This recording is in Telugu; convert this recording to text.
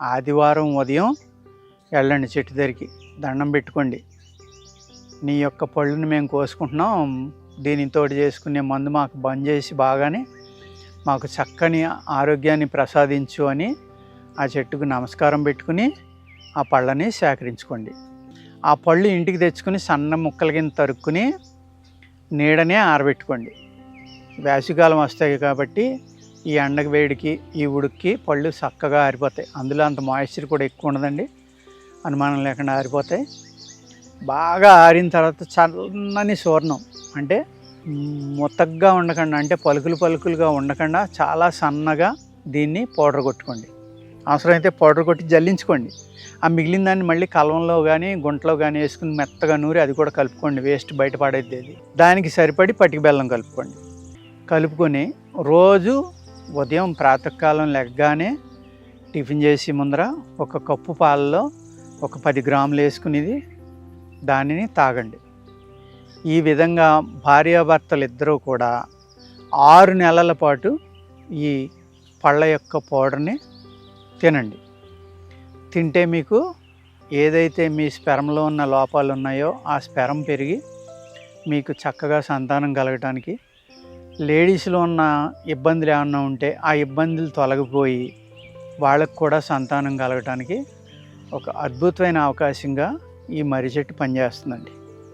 ఆదివారం ఉదయం వెళ్ళండి చెట్టు దగ్గరికి, దండం పెట్టుకోండి. నీ యొక్క పళ్ళుని మేము కోసుకుంటున్నాం, దీనితోటి చేసుకునే మందు మాకు బంద్ చేసి బాగానే మాకు చక్కని ఆరోగ్యాన్ని ప్రసాదించు అని ఆ చెట్టుకు నమస్కారం పెట్టుకుని ఆ పళ్ళని సేకరించుకోండి. ఆ పళ్ళు ఇంటికి తెచ్చుకుని సన్న ముక్కల కింద తరుక్కుని నీడనే ఆరబెట్టుకోండి. వేసవికాలం వస్తాయి కాబట్టి ఈ ఎండకి వేడికి ఈ ఉడుక్కి పళ్ళు చక్కగా ఆరిపోతాయి. అందులో అంత మాయిశ్చర్ కూడా ఎక్కువ ఉండదండి, అనుమానం లేకుండా ఆరిపోతాయి. బాగా ఆరిన తర్వాత చల్లని చూర్ణం, అంటే మొత్తగా ఉండకుండా, అంటే పలుకులు పలుకులుగా ఉండకుండా చాలా సన్నగా దీన్ని పౌడర్ కొట్టుకోండి. అవసరమైతే పౌడర్ కొట్టి జల్లించుకోండి. ఆ మిగిలిన దాన్ని మళ్ళీ కలవంలో కానీ గుంటలో కానీ వేసుకుని మెత్తగా నూరి అది కూడా కలుపుకోండి. వేస్ట్ బయటపడేది అది. దానికి సరిపడి పటిక బెల్లం కలుపుకోండి. కలుపుకొని రోజు ఉదయం ప్రాతకాలం లెగ్గానే టిఫిన్ చేసి ముందర ఒక కప్పు పాలలో ఒక 10 గ్రాములు వేసుకునేది దానిని తాగండి. ఈ విధంగా భార్యాభర్తలు ఇద్దరూ కూడా 6 నెలల పాటు ఈ పళ్ళ యొక్క పౌడర్ని తినండి. తింటే మీకు ఏదైతే మీ స్పెరంలో ఉన్న లోపాలు ఉన్నాయో ఆ స్పెరం పెరిగి మీకు చక్కగా సంతానం కలగటానికి, లేడీస్లో ఉన్న ఇబ్బందులు ఏమన్నా ఉంటే ఆ ఇబ్బందులు తొలగిపోయి వాళ్ళకు కూడా సంతానం కలగటానికి ఒక అద్భుతమైన అవకాశంగా ఈ మర్రి చెట్టు పనిచేస్తుందండి.